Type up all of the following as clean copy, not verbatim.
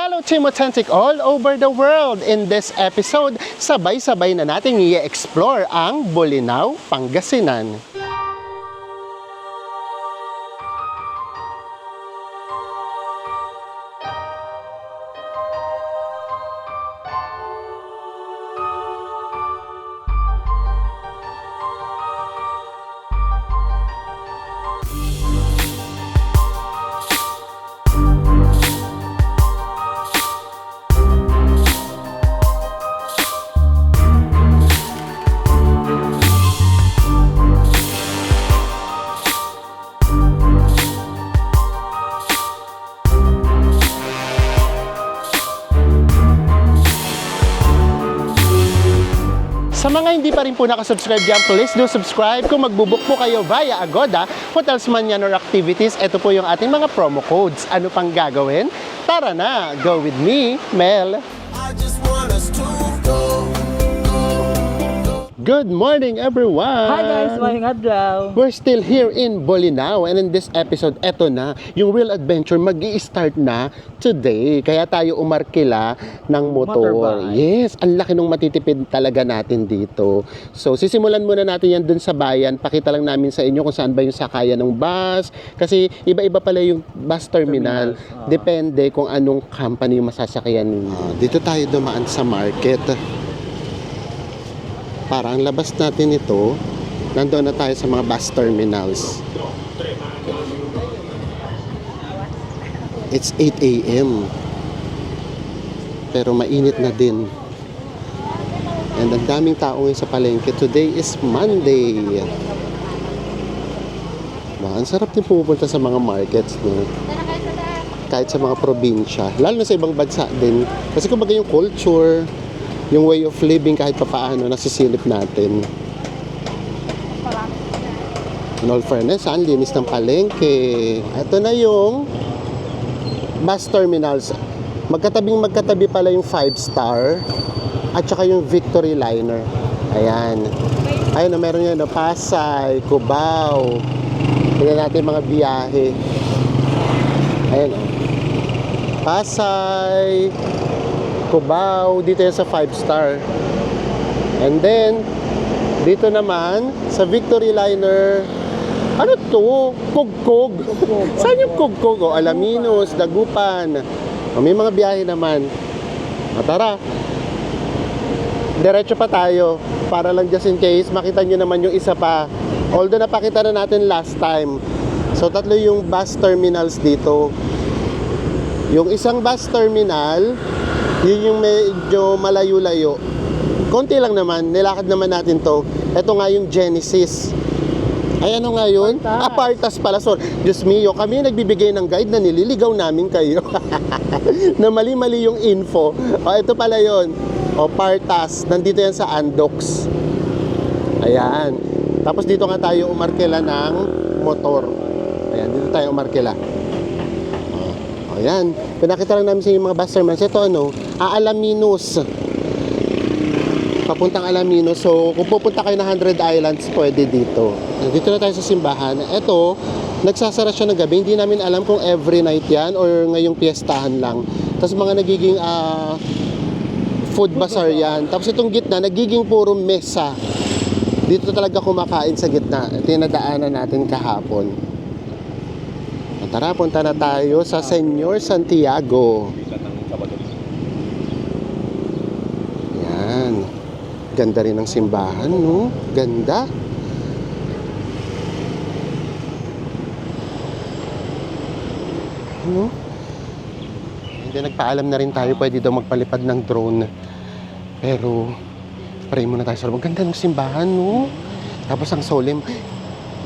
Hello Team Authentic all over the world! In this episode, sabay-sabay na natin i-explore ang Bolinao, Pangasinan. Sa mga hindi pa rin po nakasubscribe dyan, please do subscribe. Kung magbubook po kayo via Agoda, hotels man yan or activities, ito po yung ating mga promo codes. Ano pang gagawin? Tara na! Go with me, Mel! I just want us to go. Good morning, everyone! Hi guys! Morning adlaw! We're still here in Bolinao and in this episode, eto na, yung real adventure mag-i-start na today. Kaya tayo umarkila ng motor. Motorbike. Yes, ang laki nung matitipid talaga natin dito. So, sisimulan muna natin yan dun sa bayan. Pakita lang namin sa inyo kung saan ba yung sakayan ng bus. Kasi iba-iba pala yung bus terminal. Depende kung anong company yung masasakyan ninyo. Dito tayo dumaan sa market. Para ang labas natin ito, nandoon na tayo sa mga bus terminals. It's 8 a.m. Pero mainit na din. And ang daming tao ngayon sa palengke. Today is Monday. Ang sarap din pupunta sa mga markets, no? Kahit sa mga probinsya. Lalo na sa ibang bansa din. Kasi kumbaga yung culture, yung way of living kahit papaano nasisilip natin. In all fairness, ang linis ng palengke. Ito na yung bus terminals. Magkatabi pala yung 5-star at saka yung Victory Liner. Ayan. Ayun na, meron yan, no? Pasay, Cubao. Tingnan natin mga biyahe. Ayan. Pasay, Cubao, dito yan sa 5-star. And then, dito naman, sa Victory Liner, ano to? Kugkog. Saan yung Kugkog? O, Alaminos, Dagupan. O, may mga biyahe naman. O, tara. Diretso pa tayo. Para lang just in case, makita nyo naman yung isa pa. Although napakita na natin last time. So, tatlo yung bus terminals dito. Yung isang bus terminal, yun yung medyo malayo-layo. Konti lang naman, nilakad naman natin to. Ito nga yung Genesis. Ay, ano nga yun? Apartas pala. Sorry, Diyos mio, kami nagbibigay ng guide na nililigaw namin kayo. Na mali-mali yung info. O, ito pala yun. O, Partas. Nandito yan sa Andox. Ayan. Tapos dito nga tayo umarkila ng motor. Ayan, dito tayo umarkila. Ayan, pinakita lang namin sa inyo mga bus terminals. Ito ano, Alaminos. Papuntang Alaminos. So, kung pupunta kayo ng 100 Islands, pwede dito. Dito na tayo sa simbahan. Ito, nagsasara siya ng gabi. Hindi namin alam kung every night yan or ngayong piyestahan lang. Tapos mga nagiging food bazaar yan. Tapos itong gitna, nagiging puro mesa. Dito talaga kumakain sa gitna. Ito yung nadaanan natin kahapon. Tara, punta na tayo sa Senyor Santiago. Yan. Ganda rin ng simbahan, no? Ganda. Ano? Hindi, nagpaalam na rin tayo. Pwede daw magpalipad ng drone. Pero, pray muna tayo sa loob. Ganda ng simbahan, no? Tapos ang solemn.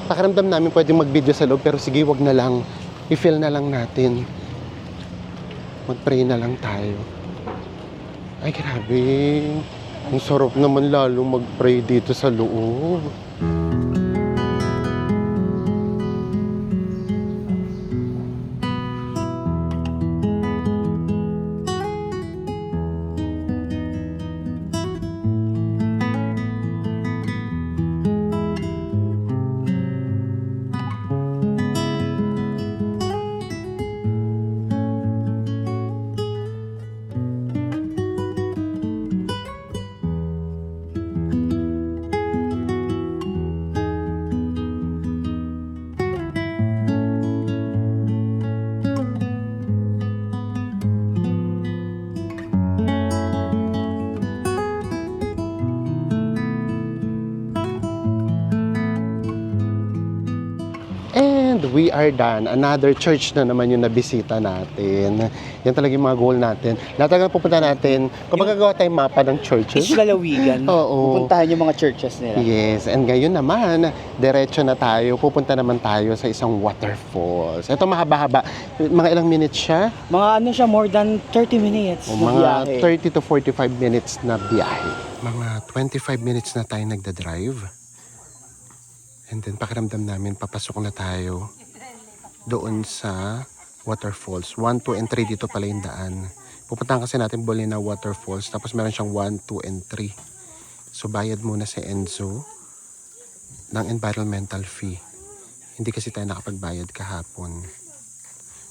Pakiramdam namin pwedeng mag-video sa loob, pero sige, wag na lang. I-feel na lang natin. Mag-pray na lang tayo. Ay, grabe. Ang sarap naman lalo mag-pray dito sa loob. we are done. Another church na naman yung nabisita natin. Yan talaga yung mga goal natin. Lahat talaga pupunta natin. Kung magagawa tayong mapa ng churches. Lalawigan. Oo. Pupuntahan yung mga churches nila. Yes, and ngayon naman, diretso na tayo. Pupunta naman tayo sa isang waterfalls. Ito mahaba-haba. Mga ilang minutes siya? Mga ano siya, more than 30 minutes. O na mga biyahe. 30 to 45 minutes na biyahe. Mga 25 minutes na tayo nagda-drive. And then pakiramdam namin, papasok na tayo doon sa waterfalls. 1, 2, and 3 dito pala yung daan. Pupuntahan kasi natin Bolinaw Waterfalls. Tapos meron siyang 1, 2, and 3. So bayad muna si Enzo ng environmental fee. Hindi kasi tayo nakapagbayad kahapon.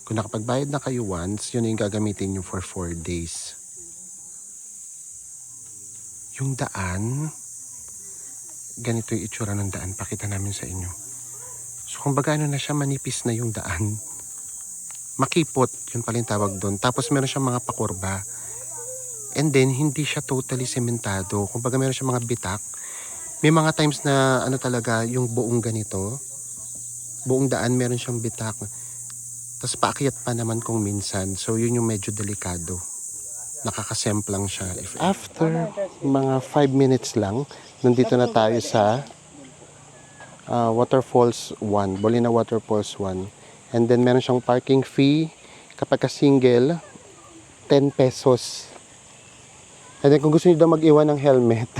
Kung nakapagbayad na kayo once, yun yung gagamitin nyo for 4 days. Yung daan, ganito yung itsura ng daan. Pakita namin sa inyo. So kung baga ano na siya, manipis na yung daan. Makipot, yun pala yung tawag doon. Tapos meron siyang mga pakurba. And then, hindi siya totally sementado. Kung baga meron siyang mga bitak. May mga times na ano talaga, yung buong ganito, buong daan meron siyang bitak. Tapos paakyat pa naman kung minsan. So yun yung medyo delikado. Nakakasemplang siya. After mga 5 minutes lang, nandito na tayo sa Waterfalls 1. Bolinaw Waterfalls 1. And then meron siyang parking fee. Kapag ka-single, 10 pesos. And then kung gusto niyo daw mag-iwan ng helmet,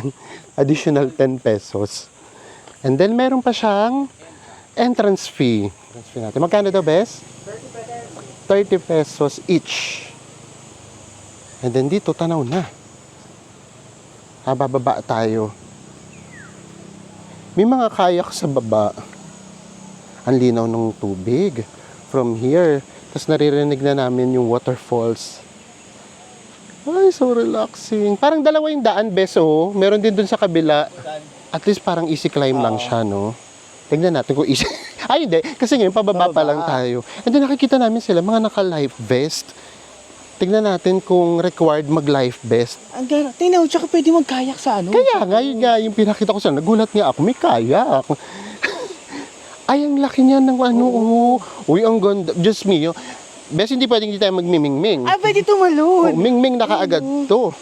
additional 10 pesos. And then meron pa siyang entrance fee. Entrance fee natin. Magkano daw, Bes? 30 pesos each. And then dito, tanaw na. Bababa tayo. May mga kayak sa baba. Ang linaw ng tubig. From here. Tapos naririnig na namin yung waterfalls. Ay, so relaxing. Parang dalawa yung daan, Beso. Meron din dun sa kabila. At least parang easy climb lang siya, no? Tignan natin kung easy. Ay, hindi. Kasi ngayon, pababa pa lang tayo. And then nakikita namin sila, mga naka-life vest. Tignan natin kung required mag-life vest. Ang gano'n. Tingnan mo, tsaka pwede magkayak sa ano. Kaya nga, yun nga, yung pinakita ko sa nagulat nga ako, may kayak. Ay, ang laki niya ng ano, oh. Uy, ang ganda. Just me, oh. Bes, hindi pwedeng hindi tayo magmimingming. Ah, pwede tumalon. Oh, mingming na kaagad to.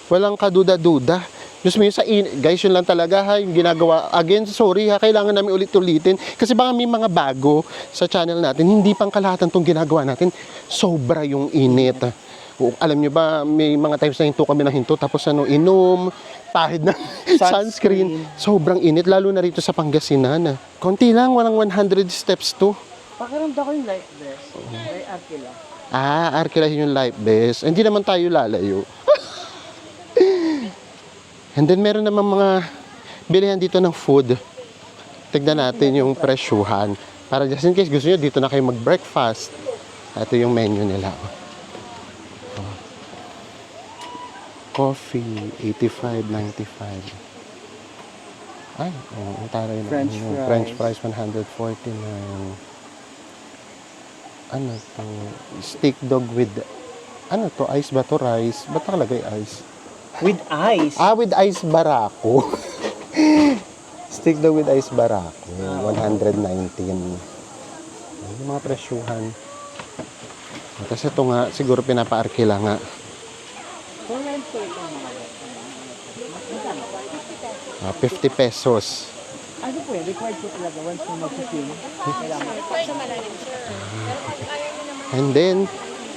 Walang kaduda-duda. Diyos mo yun, guys, yun lang talaga ha, yung ginagawa. Again, sorry ha, kailangan namin ulit-ulitin. Kasi baka may mga bago sa channel natin, hindi pang kalahatan tong ginagawa natin. Sobra yung init. O, alam nyo ba, may mga times na hinto kami ng hinto, tapos ano, inom, pahid na sunscreen. Sobrang init, lalo na rito sa Pangasinan. Konti lang, walang 100 steps to. Pakiramda ko yung life vest. May Arkila. Arkila yung life vest. Hindi naman tayo lalayo. And then meron naman mga bilihan dito ng food. Tignan natin yung presyuhan. Para just in case gusto nyo, dito na kayo mag-breakfast. Ito yung menu nila. Coffee, 85.95. Ay, ang taray na. French French fries, 149. Ano to? Steak dog with, ano to? Ice ba to? Rice? Ba't nakalagay ice? With ice. With ice barako. Steak dog with ice barako. 119. Yung mga presyuhan. Kasi ito nga, siguro pinapaarkila nga. 50 pesos. Ano po yun? Required po talaga once mo mag-swim. Kailangan. And then,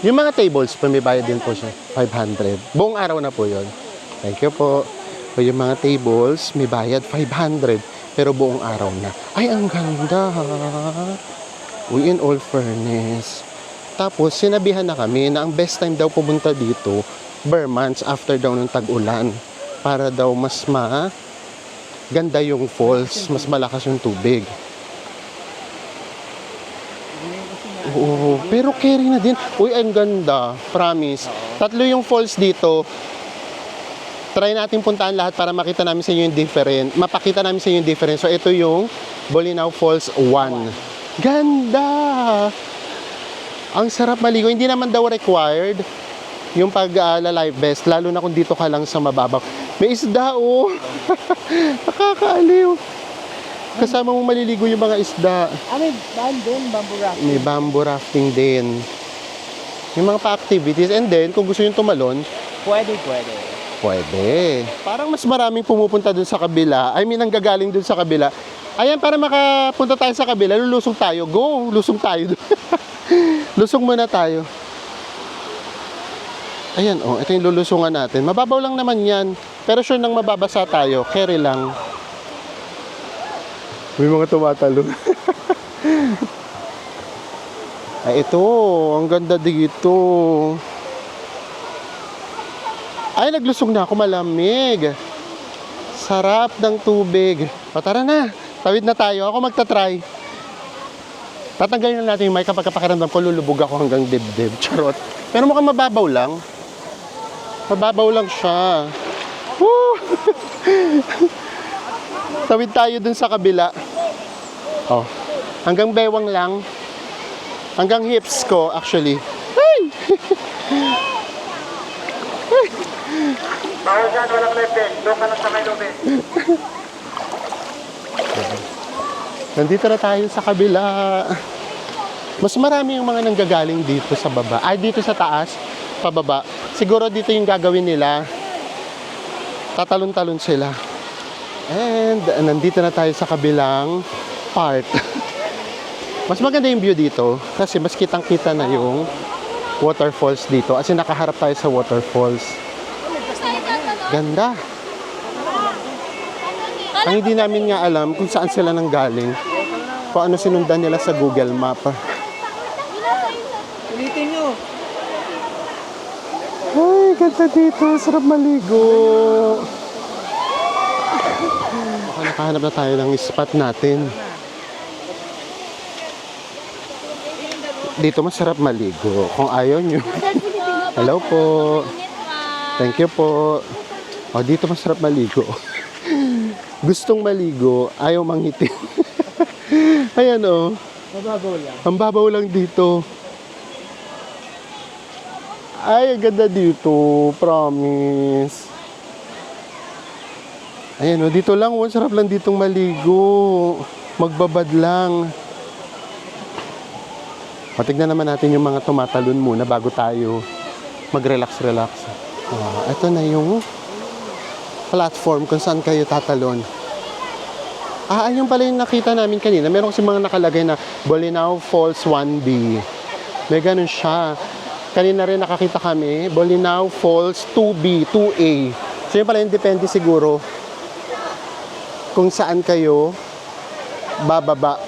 yung mga tables, pamibayad din po siya. 500. Buong araw na po yon. Thank you po. So, yung mga tables, may bayad 500. Pero buong araw na. Ay, ang ganda. Uy, in all fairness. Tapos, sinabihan na kami na ang best time daw pumunta dito, bare months after daw ng tag-ulan. Para daw mas ganda yung falls, mas malakas yung tubig. Oo, pero carry na din. Uy, ang ganda. Promise. 3 yung falls dito. Try natin puntahan lahat para makita namin sa inyo yung different. Mapakita namin sa inyo yung difference. So, ito yung Bolinaw Falls 1. Ganda! Ang sarap maligo. Hindi naman daw required yung pag-life vest. Lalo na kung dito ka lang sa mababaw. May isda, oh! Nakakaaliw. Kasama mo maliligo yung mga isda. May din, bamboo raft. May bamboo rafting din. Yung mga pa-activities. And then, kung gusto yung tumalon, Pwede. pwede. Parang mas maraming pumupunta dun sa kabila. I mean, nanggagaling dun sa kabila. Ayan, para makapunta tayo sa kabila, lulusong tayo. Go! Lusong tayo. Lusong muna tayo. Ayan, oh, ito yung lulusungan natin. Mababaw lang naman yan. Pero sure nang mababasa tayo. Carry lang. May mga tumatalo. Ay, ito. Ang ganda dito. Ay, naglusong na ako, malamig. Sarap ng tubig. O, tara na. Tawid na tayo. Ako magta-try. Tatanggalin na natin yung mic kapag pakiramdam ko, lulubog ako hanggang dibdib. Charot. Pero mukhang mababaw lang. Mababaw lang siya. Woo! Tawid tayo dun sa kabila. Oh. Hanggang bewang lang. Hanggang hips ko, actually. Ay! Bawal dyan, walang level. Doon ka lang sa may lobby. Nandito na tayo sa kabila. Mas marami yung mga nanggagaling dito sa baba. Ay, dito sa taas, pababa. Siguro dito yung gagawin nila. Tatalon-talon sila. And nandito na tayo sa kabilang part. Mas maganda yung view dito kasi mas kitang-kita na yung waterfalls dito. Kasi nakaharap tayo sa waterfalls. Ganda. Ang hindi namin nga alam kung saan sila nanggaling. Kung ano sinundan nila sa Google Map. Ulitin nyo. Ay, ganda dito. Sarap maligo. Okay, nakahanap na tayo ng spot natin. Dito masarap maligo. Kung ayaw nyo. Hello po. Thank you po. O, dito masarap maligo. Gustong maligo, ayaw mangitim. Ayan o. Mababaw lang. Ang babaw lang dito. Ay, ang ganda dito. Promise. Ayan o, dito lang. Ang sarap lang ditong maligo. Magbabad lang. Patignan naman natin yung mga tumatalon muna bago tayo mag-relax-relax. Ito na yung platform kung saan kayo tatalon. Ayun pala yung nakita namin kanina. Meron kasi mga nakalagay na Bolinao Falls 1B. May ganun siya. Kanina rin nakakita kami, Bolinao Falls 2B, 2A. So yun pala yung depende siguro kung saan kayo bababa.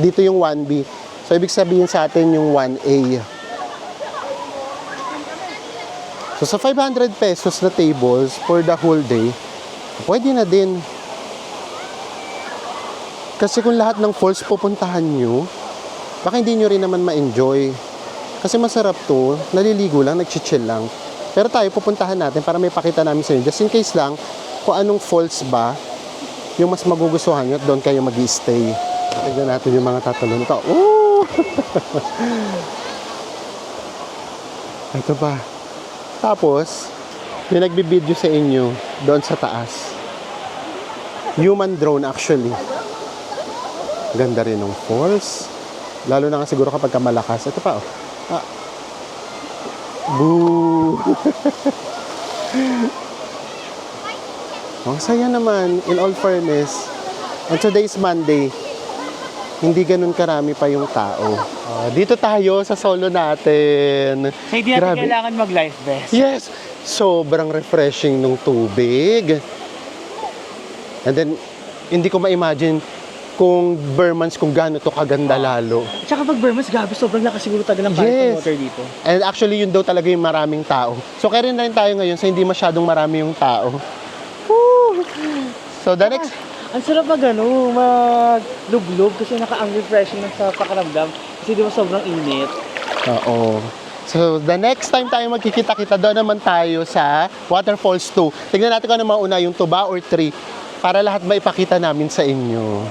Dito yung 1B. So ibig sabihin sa atin yung 1A. So sa 500 pesos na tables for the whole day, pwede na din. Kasi kung lahat ng falls pupuntahan nyo, baka hindi nyo rin naman ma-enjoy. Kasi masarap to, naliligo lang, nag-chill lang. Pero tayo pupuntahan natin para may pakita namin sa inyo. Just in case lang, kung anong falls ba, yung mas magugustuhan nyo at doon kayo mag-i-stay. Tignan natin yung mga tatalon. Ito, oh! Ito pa. Tapos, may nagbibideo sa inyo doon sa taas. Human drone actually. Ganda rin ng falls. Lalo na nga siguro kapag malakas. Ito pa, oh. Boo! Ang saya naman, in all fairness. And today's Monday, hindi ganun karami pa yung tao. Dito tayo sa solo natin. So, hindi natin kailangan mag-life vest. Yes! Sobrang refreshing ng tubig. And then, hindi ko ma-imagine kung Burmans, kung gaano to kaganda lalo. Tsaka pag Burmans, gabi, sobrang lakas siguro tagal ng Yes. water dito. And actually, yun daw talaga yung maraming tao. So, kaya rin tayo ngayon sa hindi masyadong marami yung tao. Woo! So, the next... Ang sarap mag-lublog kasi ang refreshing ng sa pakaramdam. Kasi di ba sobrang init. Oo. So, the next time tayo magkikita-kita, doon naman tayo sa Waterfalls 2. Tignan natin kung ano mauna, yung 2 ba or 3, para lahat maipakita namin sa inyo.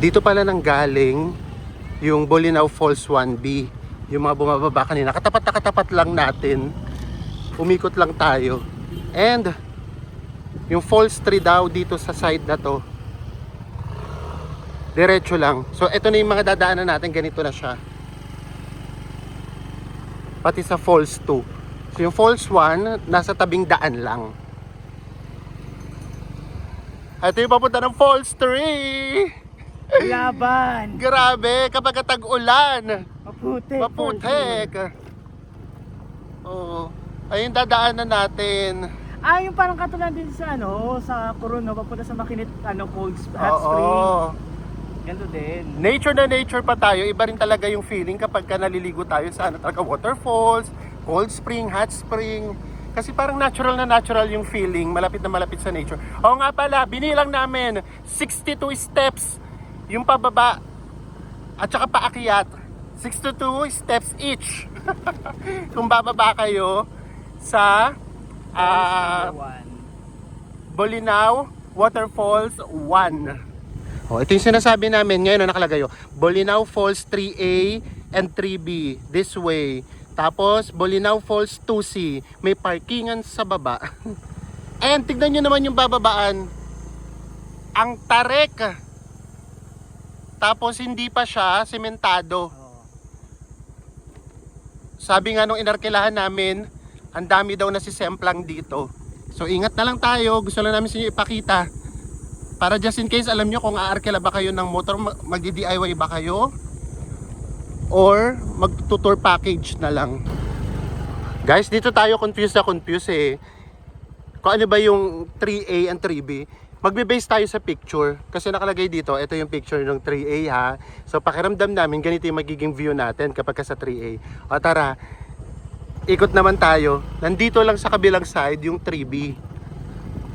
Dito pala nang galing yung Bolinao Falls 1B. Yung mga bumababa kanina. Katapat na katapat lang natin. Umikot lang tayo. And yung Falls 3 daw dito sa side na to. Diretso lang. So ito na yung mga dadaanan natin. Ganito na siya. Pati sa Falls 2. So yung Falls 1 nasa tabing daan lang. Ito yung papunta ng Falls 3. Laban! Grabe, kapag tag-ulan. Maputik! Maputek. Oo. Ayun dadaanan natin. Yung parang katulad din sa sa Coron, papunta sa Makinit, Cold Hot Spring. Oo. Ganito din. Nature na nature pa tayo. Iba rin talaga yung feeling kapag naliligo tayo sa talaga waterfalls, cold spring, hot spring. Kasi parang natural na natural yung feeling, malapit na malapit sa nature. Oo nga pala, binilang namin 62 steps yung pababa at saka paakyat. 62 steps each. Kung bababa kayo sa Bolinao Waterfalls 1. Ito yung sinasabi namin ngayon na nakalagay. Bolinao Falls 3A and 3B this way. Tapos Bolinao Falls 2C, may parkingan sa baba. And tignan nyo naman yung bababaan. Ang tarek. Tapos hindi pa siya sementado. Sabi nga nung inarkilahan namin, ang dami daw na sisemplang dito. So ingat na lang tayo. Gusto lang namin sa inyo ipakita. Para just in case alam nyo kung aarkila ba kayo ng motor, magdi-DIY ba kayo? Or mag-tour package na lang. Guys, dito tayo confused eh. Kung ano ba yung 3A and 3B. Magbe-base tayo sa picture. Kasi nakalagay dito, ito yung picture ng 3A ha. So pakiramdam namin, ganito yung magiging view natin kapag ka sa 3A. O tara, ikot naman tayo. Nandito lang sa kabilang side yung 3B.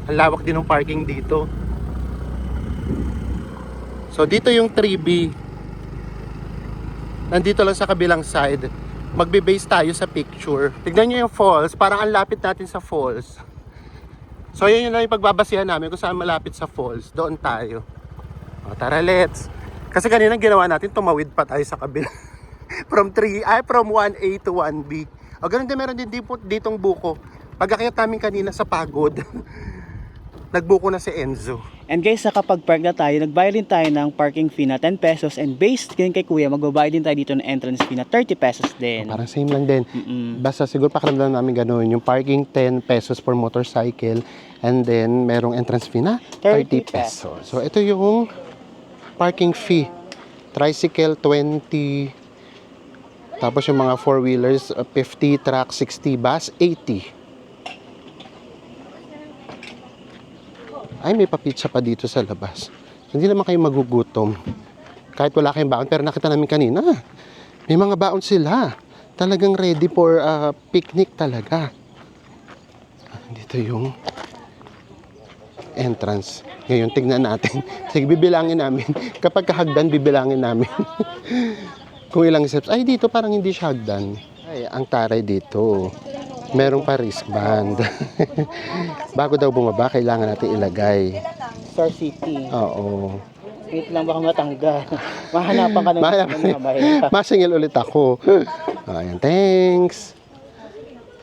Ang lawak din ng parking dito. So dito yung 3B. Nandito lang sa kabilang side. Magbe-base tayo sa picture. Tignan nyo yung falls. Parang ang lapit natin sa falls. So yun lang yung pagbabasihan namin kung saan malapit sa falls. Doon tayo. O, tara, let's. Kasi kanina ginawa natin, tumawid pa tayo sa kabila. from 1A to 1B. O ganun din, meron din ditong buko. Pag-akyat namin kanina sa pagod. Nagbuko na si Enzo. And guys, kapag park na tayo, nagbayad din tayo ng parking fee na 10 pesos. And based din kay Kuya, magbabayad din tayo dito ng entrance fee na 30 pesos din. Parang same lang din. Basta siguro pakiramdam namin gano'n. Yung parking 10 pesos per motorcycle. And then merong entrance fee na 30 pesos. So ito yung parking fee. Tricycle 20. Tapos yung mga 4-wheelers 50, truck 60, bus 80. Ay, may papitsa pa dito sa labas. Hindi naman kayo magugutom. Kahit wala kayong baon. Pero nakita namin kanina, may mga baon sila. Talagang ready for picnic talaga. Dito yung entrance. Ngayon, tignan natin. Sige, bibilangin namin. Kapag kahagdan, bibilangin namin. Kung ilang steps. Ay, dito parang hindi siya hagdan. Ay, ang taray dito. Merong pa wristband. Bago daw bumaba, kailangan natin ilagay. Star City. Oo. Wait lang, baka matangga. Mahanapan ka ng Masingil ulit ako. Ayan, thanks.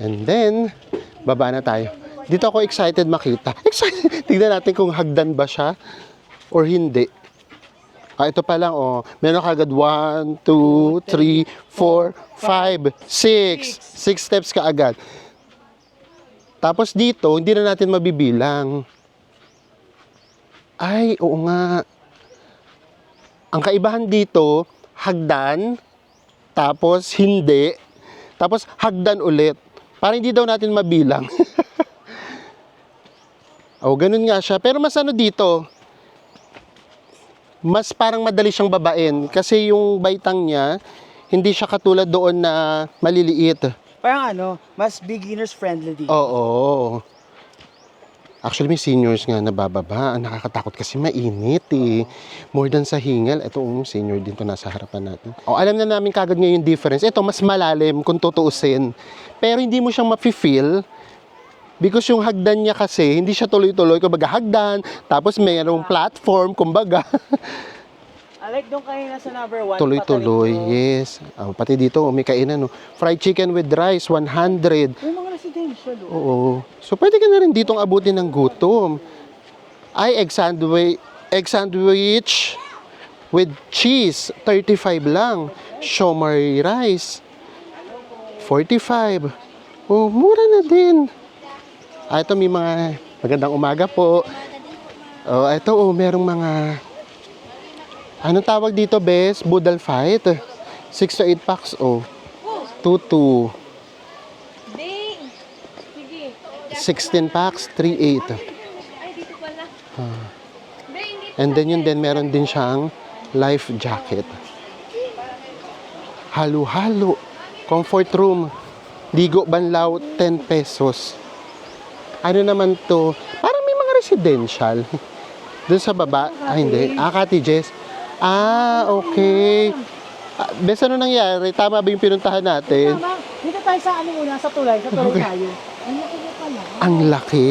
And then, baba na tayo. Dito ako excited makita. Excited. Tignan natin kung hagdan ba siya or hindi. Ito pa lang, meron kagad 1, 2, 3, 4, 5, 6. 6 steps kaagad. Tapos dito, hindi na natin mabibilang. Ay, oo nga. Ang kaibahan dito, hagdan, tapos hindi, tapos hagdan ulit. Para hindi daw natin mabilang. Ganun nga siya. Pero mas dito, mas parang madali siyang babain kasi yung baitang niya hindi siya katulad doon na maliliit. Parang mas beginners friendly dito. Oo. Actually may seniors nga na bababa. Ang nakakatakot kasi mainit eh. More than sa hingal. Ito senior din to nasa harapan natin. Alam na namin kagad ngayon yung difference. Ito mas malalim kung tutuusin. Pero hindi mo siyang mafe-feel. Because yung hagdan niya kasi, hindi siya tuloy-tuloy. Kumbaga hagdan, tapos mayroong platform, kumbaga. I like doon kayo nasa number 1. Tuloy-tuloy, yes. Pati dito, may kainan, no? Fried chicken with rice, 100. May mga residential, oh. Oo. So, pwede ka na rin ditong abutin ng gutom. Ay, egg sandwich with cheese, 35 lang. Siomai rice, 45. Oh, mura na din. Ito may mga magandang umaga po. Oh, ito merong mga anong tawag dito, bes? Boodle fight. 6 to 8 packs, 2 Ding! Sige. 16 packs, 3-8. Ay, dito pala. Ding, dito. And then yun din, meron din siyang life jacket. Halo-halo. Comfort room. Ligo banlaw, 10 pesos. Ano naman to? Parang may mga residential. Doon sa baba. Hindi. Cottages. Okay. Bes, ano nangyari? Tama ba yung pinuntahan natin? Tama. Dito tayo sa muna, sa tulay. Sa tulay tayo. Ang laki na pala. Ang laki.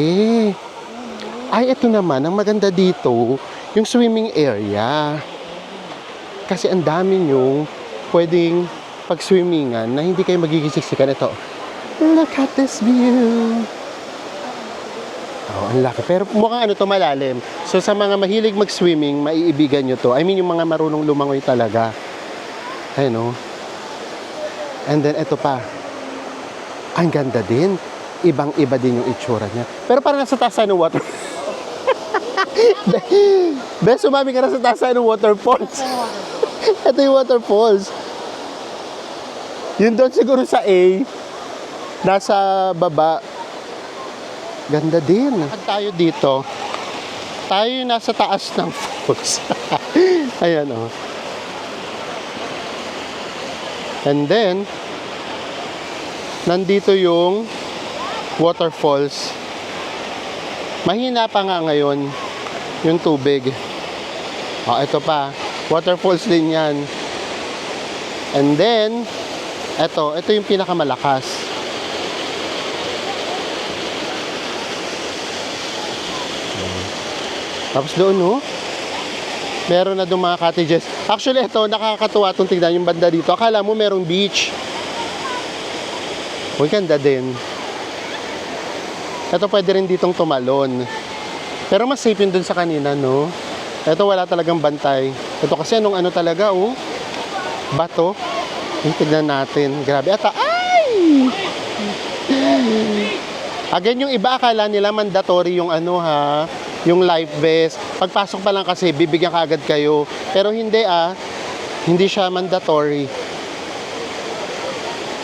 Ay, ito naman, ang maganda dito, yung swimming area. Kasi ang dami nyong pwedeng pag-swimmingan na hindi kayo magigisiksikan. Ito, look at this view. Ang laki. Pero mukhang ano to, malalim. So sa mga mahilig mag-swimming, maiibigan nyo to. I mean, yung mga marunong lumangoy talaga. Ayun, And then, ito pa. Ang ganda din. Ibang-iba din yung itsura niya. Pero parang nasa tasa ng water. Bes, sumami ka na sa tasa ng waterfalls. Ito yung waterfalls. Yun doon siguro sa A. Nasa baba. Ganda din. Pag tayo dito, tayo yung nasa taas ng falls. Ayan, And then, nandito yung waterfalls. Mahina pa nga ngayon yung tubig. Ito pa. Waterfalls din yan. And then, ito yung pinakamalakas. Tapos doon, meron na doon mga cottages. Actually, ito, nakakatuwa itong tignan yung banda dito. Akala mo merong beach. Uy, ganda din. Ito pwede rin ditong tumalon. Pero mas safe yun dun sa kanina, no? Ito wala talagang bantay. Ito kasi anong ano talaga, bato. Yung tignan natin. Grabe. Ay! Again, yung iba akala nila mandatory yung yung life vest. Pagpasok pa lang kasi, bibigyan ka agad kayo. Pero hindi hindi siya mandatory.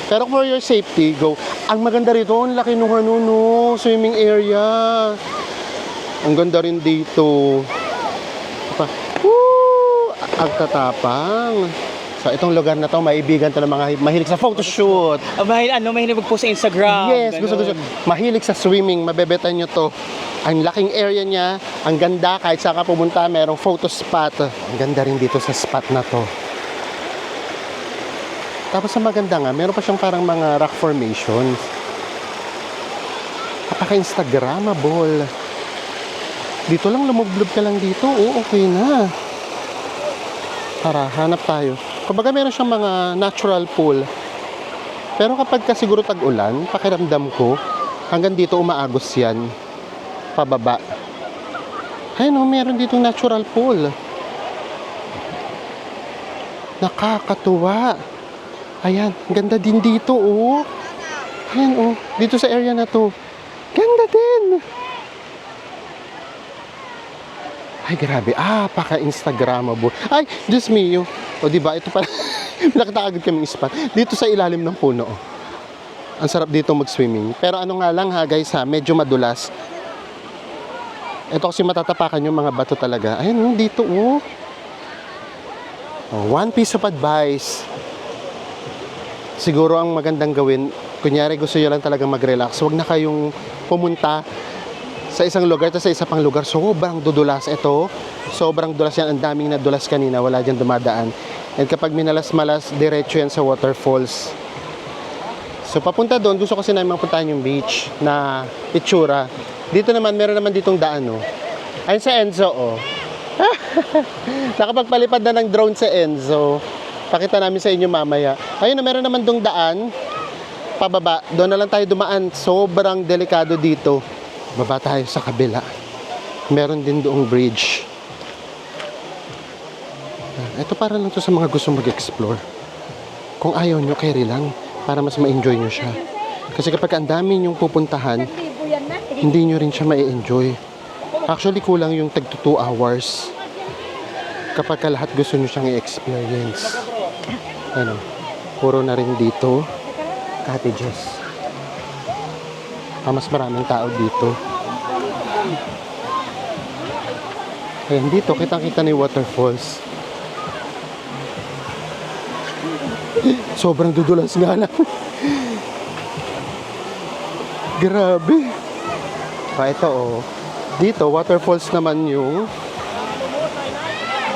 Pero for your safety, go. Ang maganda rito, ang laki nung swimming area. Ang ganda rin dito. Woo! Ang tatapang. So, itong lugar na to, maibigan to ng mga mahilig sa photoshoot. Mahilig magpost sa Instagram. Yes, gusto. Mahilig sa swimming, mabebetan nyo to. Ang laking area niya, ang ganda, kahit saan ka pumunta, merong photo spot. Ang ganda rin dito sa spot na to. Tapos ang maganda nga, meron pa siyang parang mga rock formations. Napaka-instagramable. Dito lang, lumublob ka lang dito. Okay na. Tara, hanap tayo. Kumbaga meron siyang mga natural pool. Pero kapag ka siguro tag-ulan, pakiramdam ko, hanggang dito umaagos yan. Pababa. Ayun, meron ditong natural pool. Nakakatuwa. Ayan, ganda din dito, Ayan, dito sa area na to. Ganda din. Ay, grabe. Paka-instagramable. Ay, Diyos mio. Diba? Ito pala. Nakita agad kaming spot. Dito sa ilalim ng puno, Ang sarap dito mag-swimming. Pero ano nga lang guys medyo madulas. Ito kasi matatapakan yung mga bato talaga. Ayun, dito, one piece of advice. Siguro ang magandang gawin, kunyari gusto nyo lang talagang mag-relax, huwag na kayong pumunta sa isang lugar sa isa pang lugar. Sobrang dudulas ito. Sobrang dulas yan. Ang daming nadulas kanina. Wala dyan dumadaan. And kapag minalas-malas, diretso yan sa waterfalls. So papunta doon, gusto kasi namin mapuntahan yung beach na itsura. Dito naman, meron naman ditong daan, Ayun sa Enzo, Nakapagpalipad na ng drone sa Enzo. Pakita namin sa inyo mamaya. Ayun na, meron naman dong daan. Pababa. Doon na lang tayo dumaan. Sobrang delikado dito. Baba tayo sa kabila. Meron din doong bridge. Ito para lang to sa mga gusto mag-explore. Kung ayaw nyo, carry lang. Para mas ma-enjoy nyo siya. Kasi kapag ang dami nyong pupuntahan, hindi nyo rin siya ma-enjoy. Actually, kulang yung tag 2 hours. Kapag ka lahat gusto nyo siyang i-experience. Ano, puro na rin dito cottages. Mas maraming tao dito. Ayan, dito kitang-kita na yung waterfalls. Sobrang dudulas nga lang. Grabe. Ito oh. Dito, waterfalls naman yung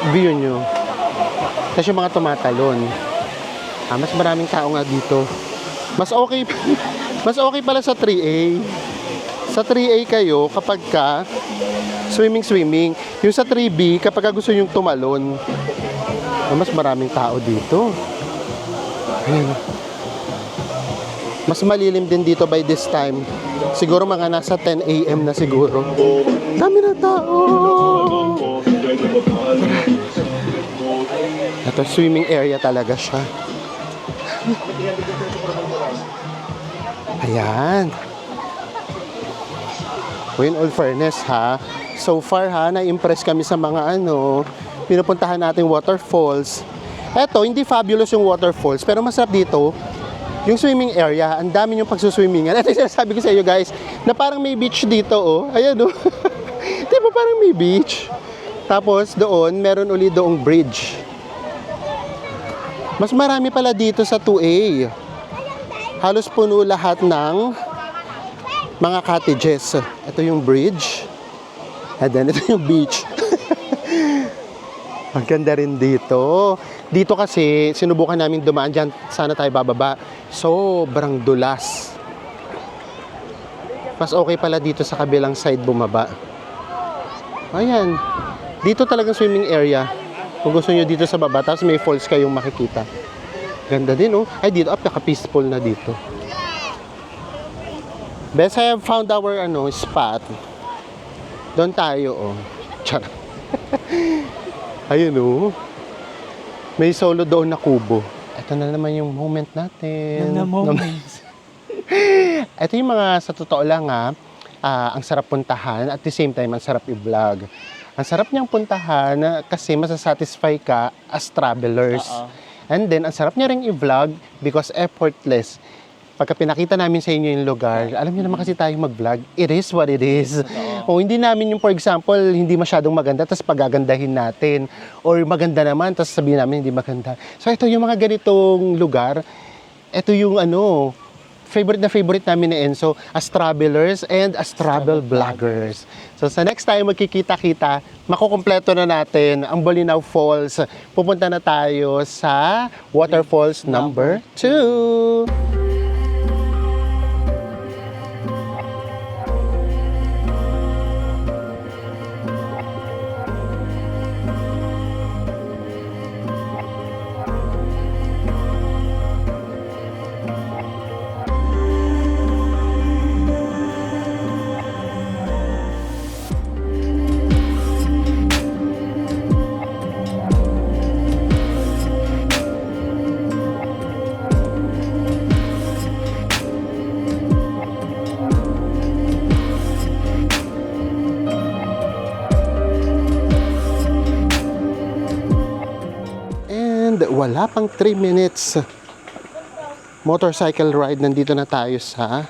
view nyo. Tapos yung mga tumatalon. Mas maraming tao nga dito. Mas okay pala sa 3A. Sa 3A kayo kapag ka swimming. Yung sa 3B kapag ka gusto yung tumalon. Mas maraming tao dito. Ayan. Mas malilim din dito by this time. Siguro mga nasa 10 AM na siguro. Dami na tao. Ito, swimming area talaga siya. Ayan. In all fairness ha, so far ha, na-impress kami sa mga pinupuntahan nating waterfalls. Eto, hindi fabulous yung waterfalls, pero masarap dito yung swimming area. Ang dami yung pagsuswimmingan. Ito yung sinasabi ko sa iyo guys, na parang may beach dito oh. Ayan oh. Diba parang may beach? Tapos doon, meron uli doong bridge. Mas marami pala dito sa 2A. Halos puno lahat ng mga cottages. Ito yung bridge. And then ito yung beach. Ang ganda rin dito. Dito kasi, sinubukan namin dumaan dyan. Sana tayo bababa. Sobrang dulas. Mas okay pala dito sa kabilang side bumaba. Ayan. Dito talagang swimming area. Kung gusto nyo dito sa baba, tapos may falls kayong makikita. Ganda din, oh. Ay, dito, napaka-peaceful na dito. Best, I have found our, spot. Doon tayo, oh. Char. Ayun, oh. May solo doon na kubo. Ito na naman yung moment natin. Ito yung mga, sa totoo lang, ang sarap puntahan. At the same time, ang sarap i-vlog. Ang sarap niyang puntahan kasi masasatisfy ka as travelers. And then, ang sarap niya ring i-vlog because effortless. Pagka pinakita namin sa inyo yung lugar, alam niyo naman kasi tayo mag-vlog, it is what it is. O hindi namin yung, for example, hindi masyadong maganda, tapos pagagandahin natin. Or maganda naman, tapos sabihin namin hindi maganda. So ito yung mga ganitong lugar, ito yung favorite namin ni Enzo as travelers and as travel vloggers. So sa next time magkikita-kita, makukumpleto na natin ang Bolinao Falls. Pupunta na tayo sa Waterfalls number 2. Wala pang 3 minutes motorcycle ride, nandito na tayo sa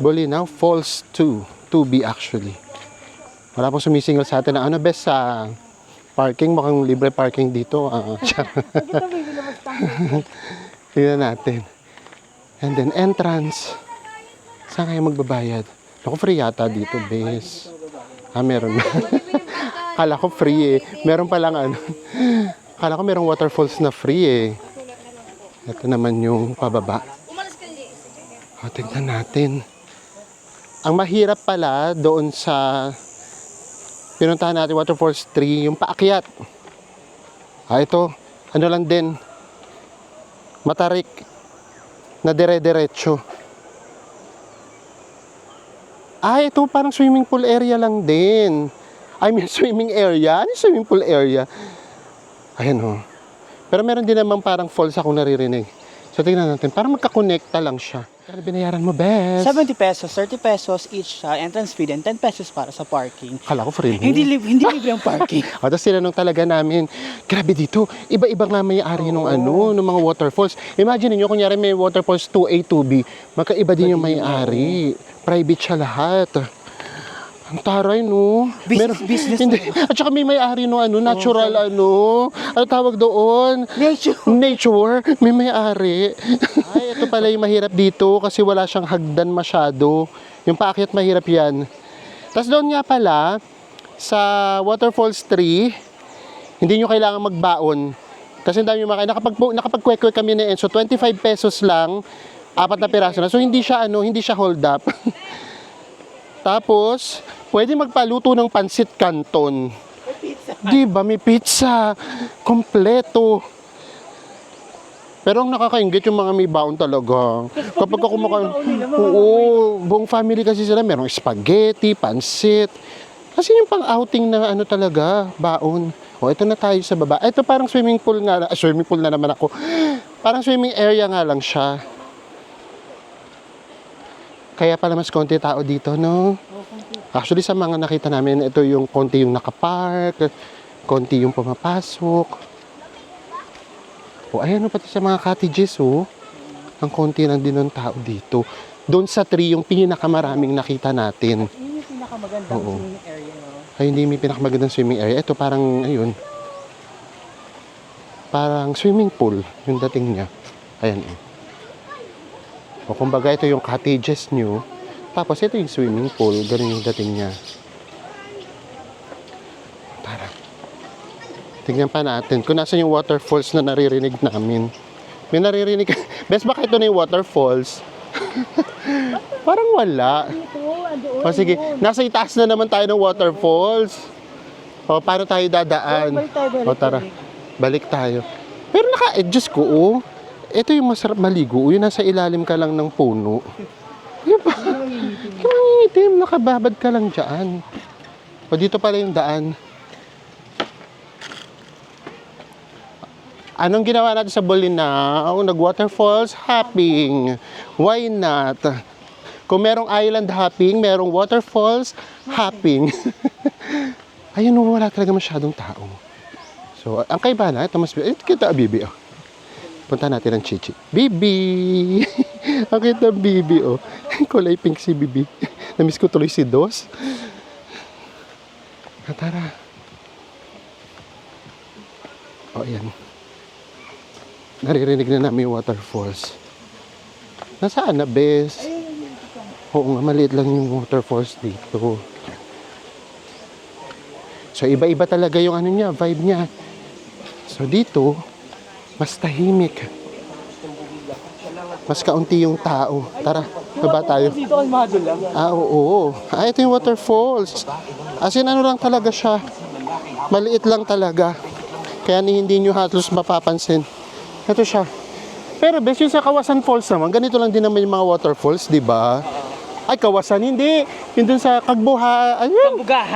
Bolinao Falls 2B actually. Wala pang sumisingil sa atin na best sa parking, mukhang libre parking dito. Tingnan natin. And then entrance, saan kayo magbabayad? Ako free yata dito, bes. Meron na. Kala ko free eh. Meron palang Kala ko merong waterfalls na free eh. Ito naman yung pababa. Tingnan natin. Ang mahirap pala doon sa Pinuntahan natin Waterfalls 3, yung paakyat. Ito, ano lang din, matarik na dire-diretso. Ito parang swimming pool area lang din. I mean, swimming area? Ano yung swimming pool area? Ayan o. Pero meron din naman parang falls akong naririnig. So, tingnan natin. Parang magkakonekta lang siya. Kaya binayaran mo, Bes? 70 pesos, 30 pesos each sa entrance fee and 10 pesos para sa parking. Kala ko free. Hindi libre ang parking. Tapos tinanong talaga namin, grabe dito, iba-iba nga may-ari nung ng mga waterfalls. Imagine niyo kunyari may waterfalls 2A, 2B, magkaiba din yung may-ari. Private siya lahat. Ang taray, no? Business Hindi. At saka may may-ari no, natural, ano tawag doon? Nature. May may-ari. Ay, ito pala yung mahirap dito kasi wala siyang hagdan masyado. Yung paakyat mahirap yan. Tapos doon nga pala, sa Waterfalls 3, hindi nyo kailangan magbaon. Kasi ang dami yung makain. Nakapag-kwek-kwek kami na Enzo, 25 pesos lang, 4 na piraso na. So hindi siya hold up. Tapos, pwede magpaluto ng pansit canton. Diba, may pizza. Kompleto. Pero ang nakakaingit yung mga may baon talaga. Kapag ako kumakain, oo, buong family kasi sila, merong spaghetti, pansit. Kasi yung pang-outing na talaga, baon. O, ito na tayo sa baba. Ito parang swimming pool nga. Swimming pool na naman ako. Parang swimming area nga lang siya. Kaya pala mas konti tao dito, no? Actually, sa mga nakita namin, ito yung konti yung nakapark, konti yung pumapasok. O, ayan, pati sa mga cottages, ang konti lang din ng tao dito. Doon sa tree, yung pinakamaraming nakita natin. Yun yung pinakamagandang swimming area, no? Ay, hindi may pinakamagandang swimming area. Ito parang, ayun, parang swimming pool yung dating niya. Ayan, O kumbaga ito yung cottages nyo. Tapos ito yung swimming pool. Ganun yung dating niya. Tara. Tingnan pa natin kung nasan yung waterfalls na naririnig namin. May naririnig. Best baka ito na yung waterfalls. Parang wala. O sige, nasa itaas na naman tayo ng waterfalls. O paano tayo dadaan? O tara, balik tayo. Pero naka-adjust ko, Ito yung masarap maligo. Yung nasa ilalim ka lang ng puno. Yung ba? Mangingitim. Nakababad ka lang dyan. O dito pala yung daan. Anong ginawa natin sa Bolinao? Nag-waterfalls hopping. Why not? Kung merong island hopping, merong waterfalls hopping. Ayun, wala talaga masyadong tao. So, ang kaiba na, ito mas... kita, Bibi, Punta natin ang Chichi. Bibi! Ang kita, Bibi, Kulay pink si Bibi. Namiss ko tuloy si Dos. Tara. Ayan. Naririnig na namin yung waterfalls. Nasaan na, Bes? Oo nga, maliit lang yung waterfalls dito. So, iba-iba talaga yung niya, vibe niya. So, dito, mas tahimik. Mas kaunti yung tao. Tara, baba tayo. Dito kalmado lang. Oo. Ito yung waterfalls. As in, lang talaga siya. Maliit lang talaga. Kaya hindi nyo halos mapapansin. Ito siya. Pero best yung sa Kawasan Falls naman, ganito lang din naman yung mga waterfalls, di ba? Ay, Kawasan, hindi. Yung dun sa Kambugahay.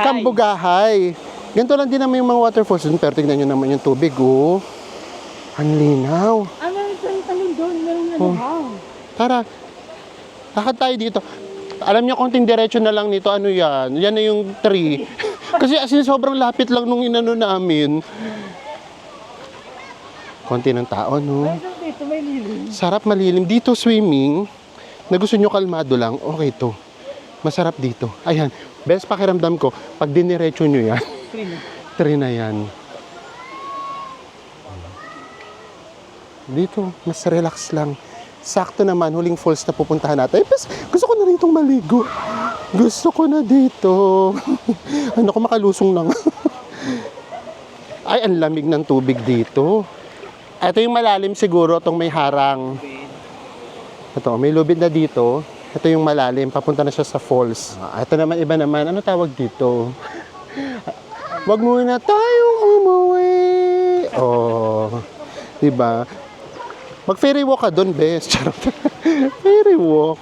Kambugahay. Ganito lang din naman yung mga waterfalls. Pero tingnan nyo naman yung tubig, Ang linaw. Talon doon, Tara. Lakad tayo dito. Alam niyo, konting diretso na lang nito. Ano yan? Yan na yung tree. Kasi as in, sobrang lapit lang nung inano namin. Konti ng tao, no? Dito may lilim. Sarap malilim. Dito swimming, na gusto nyo kalmado lang, okay to. Masarap dito. Ayan. Best pakiramdam ko, pag diniretso nyo yan, tree na yan. Dito, mas relax lang. Sakto naman, huling falls na pupuntahan natin. Pero gusto ko na rin itong maligo. Gusto ko na dito. Ano ko, makalusong lang. Ay, ang lamig ng tubig dito. Ito yung malalim siguro, itong may harang. Ito, may lubid na dito. Ito yung malalim, papunta na siya sa falls. Ito naman, iba naman. Ano tawag dito? Wag muna tayong umuwi. Oh, diba? Mag-ferry walk ka doon, bes. Charot. Ferry walk.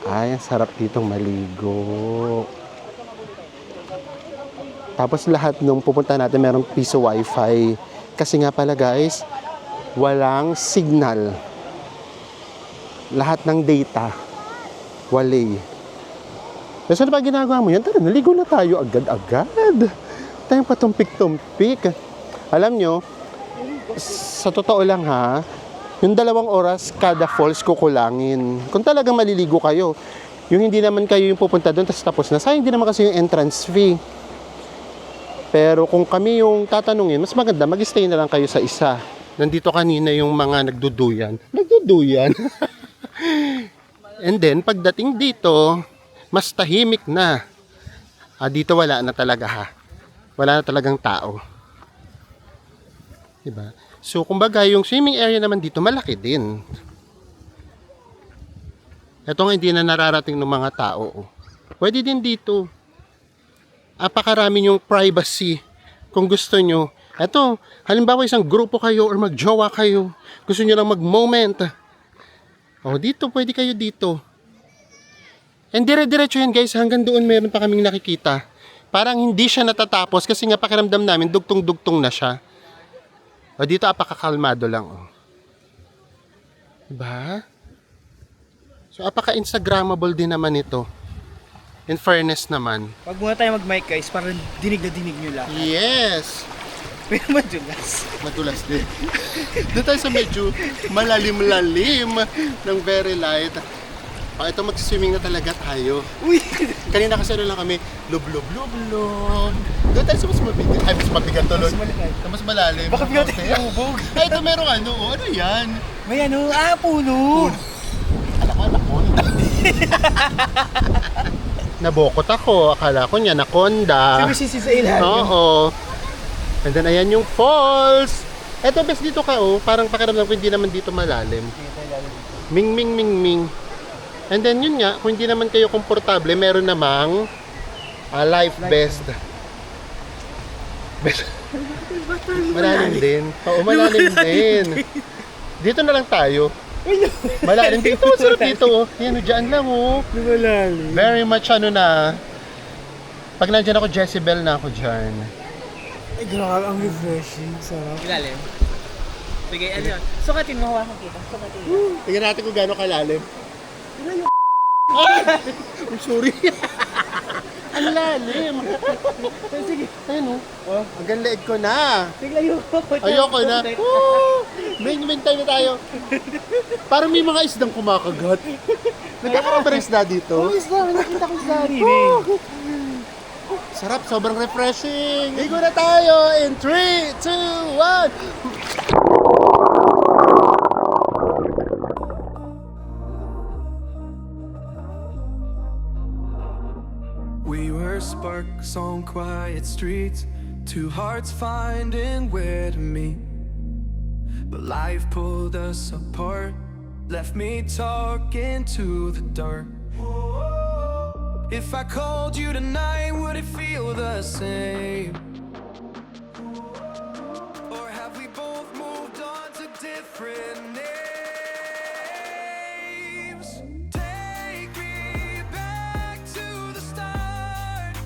Ay, ang sarap ditong maligo. Tapos lahat nung pupunta natin merong piso wifi. Kasi nga pala guys, walang signal. Lahat ng data, wale. Kasi ano ba ginagawa mo yan? Tara, naligo na tayo agad-agad. Tayong patumpik-tumpik. Alam nyo, sa totoo lang ha, yung 2 oras kada falls kukulangin. Kung talagang maliligo kayo, yung hindi naman kayo yung pupunta doon tapos na, sayang din naman kasi yung entrance fee. Pero kung kami yung tatanungin, mas maganda mag-stay na lang kayo sa isa. Nandito kanina yung mga nagduduyan. And then, pagdating dito, mas tahimik na. Dito wala na talaga ha. Wala na talagang tao. Diba? So, kumbaga, yung swimming area naman dito, malaki din. Ito nga hindi na nararating ng mga tao. Pwede din dito. Apakarami yung privacy. Kung gusto nyo. Ito, halimbawa isang grupo kayo or magjowa kayo. Gusto nyo lang mag-moment. Dito, pwede kayo dito. And dire-diretso yan guys, hanggang doon meron pa kaming nakikita. Parang hindi siya natatapos kasi nga pakiramdam namin, dugtong-dugtong na siya. Dito apakakalmado lang. Diba? So apaka-instagrammable din naman ito. In fairness naman. Wag muna tayo mag-mic guys, para dinig na dinig nyo lang. Yes! Pero madulas. Madulas din. Doon tayo sa medyo malalim-lalim ng very light. Ito mag-swimming na talaga tayo. Uy! Kanina kasi lang kami, lub-lub-lub-lub. Doon tayo sa mas mabigat. Ay, mas mabigat tuloy. Sa mas malalim. Baka bigat yung ubog. Ay, ito merong ano. Ano yan? May ano? Puno! Alam ko, anaconda. Nabokot ako. Akala ko niya, anaconda. Sumisisi sa ilalim. Oo. And then, ayan yung falls. Eto, best dito ka, Parang pakiramdam ko hindi naman dito malalim. Ming, ming, ming, ming. And then yun nga, kung hindi naman kayo komportable, meron namang life vest. Malalim din. Oo, malalim din. Dito na lang tayo. Malalim dito. Sarap dito. Yan, dyan lang Malalim. Very much na. Pag nandiyan ako, Jezebel na ako dyan. Ay, grabe, ang refreshing. Sarap. Ilalim. Sige, ano yun? Sukatin mo, hawakan kita. Sukatin mo. Tingnan natin kung gaano kalalim. Ah! I'm sorry. Ang lalim. Sige. Ayun hanggang leeg ko na. Sige, Ayoko na. Main time na tayo. Parang may mga isdang kumakagat. Nagkakaroon ba ng isda dito? Nakita ko sa rin Sarap, sobrang refreshing. Ligo na tayo in 3, 2, 1. We were sparks on quiet streets, two hearts finding where to meet. But life pulled us apart, left me talking to the dark. If I called you tonight, would it feel the same? Or have we both moved on to different names? Take me back to the start,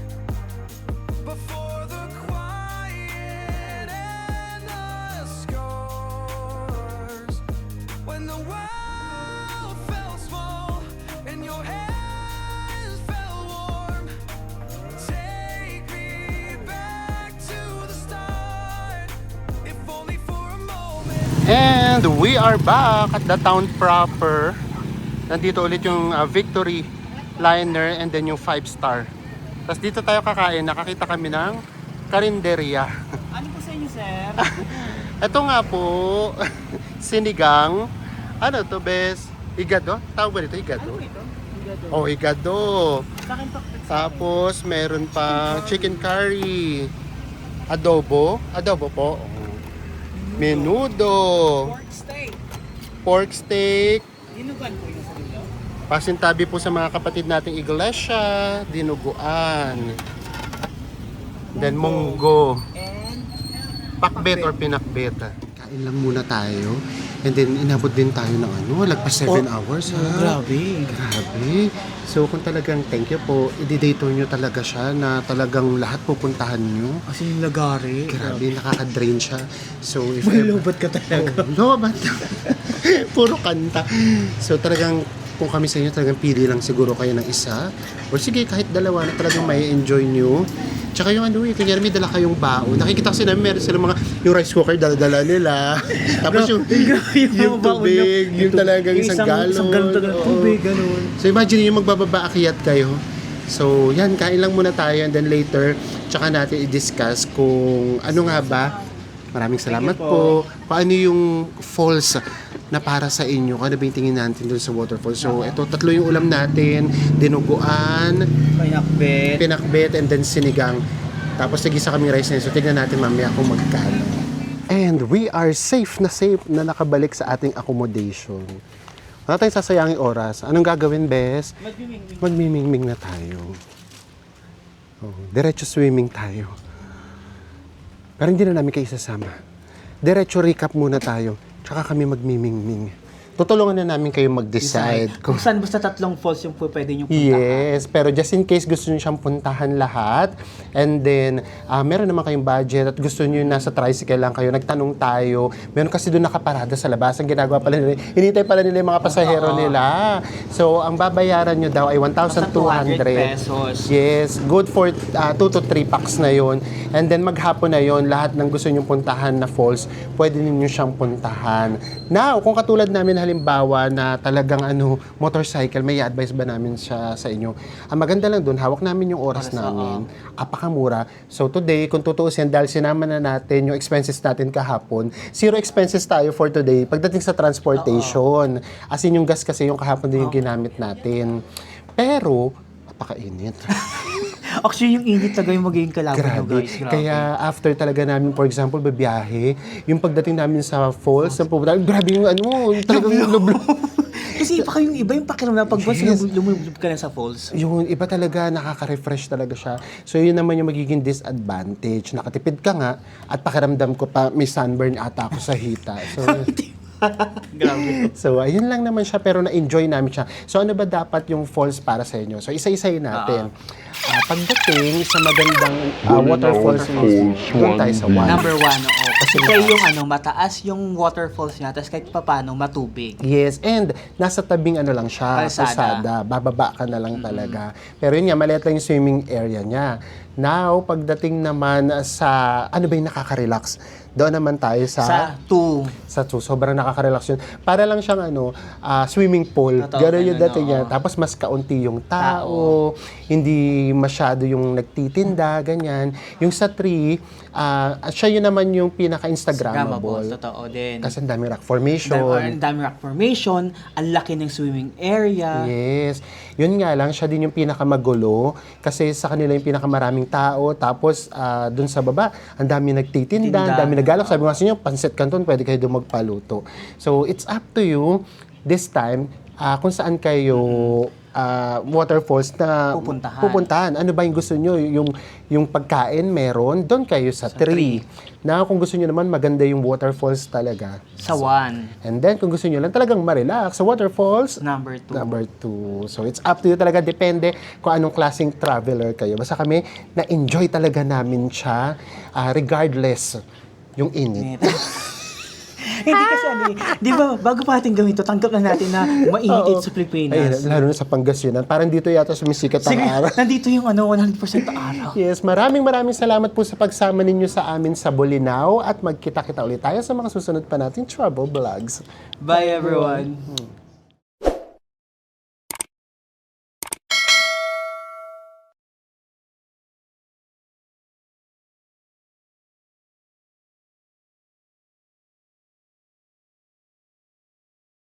before the quiet and the scars. When the world felt small and your hands felt warm. Take me back to the start, if only for a moment. And we are back at the town proper. Nandito ulit yung Victory Liner and then yung 5-star. Tapos dito tayo kakain. Nakakita kami ng karinderya. Ano po sa inyo, sir? Ito nga po, sinigang. Ano to, bes? Igado? Tawag ba dito? Igado? Ano ito? Oh, igado. Sa akin pa. Tapos meron pa chicken curry. Adobo. Adobo po. Menudo. Pork steak. Pork steak. Dinugan po yung sa dulo. Pasintabi po sa mga kapatid nating iglesia. Dinuguan. Then munggo. Pakbet or pinakbet. Kain lang muna tayo. And then inabot din tayo ng lagpas 7 hours. Ha? Grabe. Grabe. So kung talagang thank you po, i-date nyo talaga siya na talagang lahat pupuntahan nyo. Kasi yung lagari. Grabe, nakaka-drain siya. So if May ever- lobat ka talaga. Lobat. Puro kanta. So talagang kung kami sa inyo, talagang pili lang siguro kayo ng isa. Or sige, kahit dalawa na talagang may enjoy nyo. Tsaka yung kanya may dala kayong baon. Nakikita kasi namin meron silang yung rice cooker, dala yung tapos yung tubig, yung talagang isang galon. Isang galon ng Oo. tubig, ganun. So imagine yung magbababa akyat kayo. So yan, kain lang muna tayo and then later, tsaka natin i-discuss kung ano nga ba. Maraming salamat Thank you po. po. Paano yung falls na para sa inyo? Ano ba yung tingin natin doon sa waterfall? So ito, 3 yung ulam natin. Dinuguan, Pinakbet. pinakbet, and then sinigang. Tapos nagisa kaming rice na yun. So tignan natin mamaya kung magkano. And we are safe na nakabalik sa ating accommodation. Wala tayong sasayangin oras. Anong gagawin, Bes? Magmimingming na tayo. Diretso swimming tayo. Pero hindi na namin kayo isasama. Diretso recap muna tayo. Tsaka kami magmimingming. Tutulungan na namin kayo mag-decide Kung saan basta 3 falls yung pwede nyo puntahan. Yes, pero just in case gusto nyo siyang puntahan lahat, and then meron naman kayong budget at gusto nyo nasa tricycle lang kayo, nagtanong tayo, meron kasi doon nakaparada sa labas, ang ginagawa pala nila, hinintay pala nila yung mga pasahero nila. So, ang babayaran nyo daw ay 1,200 pesos. Yes, good for 2 to 3 packs na yon. And then maghapon na yon, lahat ng gusto nyo puntahan na falls, pwede ninyo siyang puntahan. Now, kung katulad namin halimbawa na talagang motorcycle, may advice ba namin siya sa inyo? Ang maganda lang doon, hawak namin yung oras namin. Apakamura. So today, kung tutuusin, dahil sinama na natin yung expenses natin kahapon, 0 expenses tayo for today pagdating sa transportation. As in yung gas kasi yung kahapon din yung ginamit natin. Pero, napakainit. Actually, yung init talaga yung magiging kalaban nyo, Grabe. guys. Grabe. Kaya after talaga namin, for example, babiyahe, yung pagdating namin sa falls, na pupunta, grabe yung yung talagang lublob. Kasi iba kayong iba yung pakiramdam pag once Yes. lumulublob ka na sa falls. Yung iba talaga, nakaka-refresh talaga siya. So yun naman yung magiging disadvantage. Nakatipid ka nga, at pakiramdam ko pa, may sunburn ata ako sa hita. So, Grabe. so ayun lang naman siya, pero na-enjoy namin siya. So ano ba dapat yung falls para sa inyo? So isa-isayin natin. Pagdating sa magandang waterfalls, doon tayo sa one. Number 1, oo. Kasi kayo yung mataas yung waterfalls niya, tapos kahit paano matubig. Yes, and nasa tabing lang siya, Kalsada. bababa ka na lang talaga. Pero yun nga, maliit lang yung swimming area niya. Now, pagdating naman sa, ano ba yung nakaka-relax? Doon naman tayo Sa 2. sa sobrang nakaka-relax yun. Para lang siyang swimming pool. Totoo, Gano'n yung ganun, dating niya. oo. Tapos mas kaunti yung tao, hindi masyado yung nagtitinda, ganyan. Yung sa 3, siya yun naman yung pinaka-Instagrammable. Totoo din. Kasi ang daming rock formation. Ang dami rock formation, ang laki ng swimming area. Yes. Yun nga lang, siya din yung pinakamagulo kasi sa kanila yung pinakamaraming tao. Tapos, dun sa baba, ang dami nagtitinda, ang dami naggalak. Sabi nga sa inyo, Pancit Canton, pwede kayo doon magpaluto. So, it's up to you this time kung saan kayo waterfalls na pupuntahan. Ano ba yung gusto nyo? Yung pagkain meron, doon kayo sa 3. Na kung gusto nyo naman maganda yung waterfalls talaga. Sa 1. And then kung gusto nyo lang talagang ma-relax sa waterfalls, Number 2. Number 2. So, it's up to you talaga. Depende kung anong klaseng traveler kayo. Basta kami, na-enjoy talaga namin siya regardless yung init. Hindi kasi di ba, bago pa natin gawin ito, tanggap na natin na mainit dito sa Pilipinas. Ayun, lalo na sa Pangasinan. Parang dito yata sumisikat ang Sige, araw. nandito yung 100% araw. Yes, maraming salamat po sa pagsama ninyo sa amin sa Bolinao at magkita-kita ulit tayo sa mga susunod pa nating travel vlogs. Bye everyone.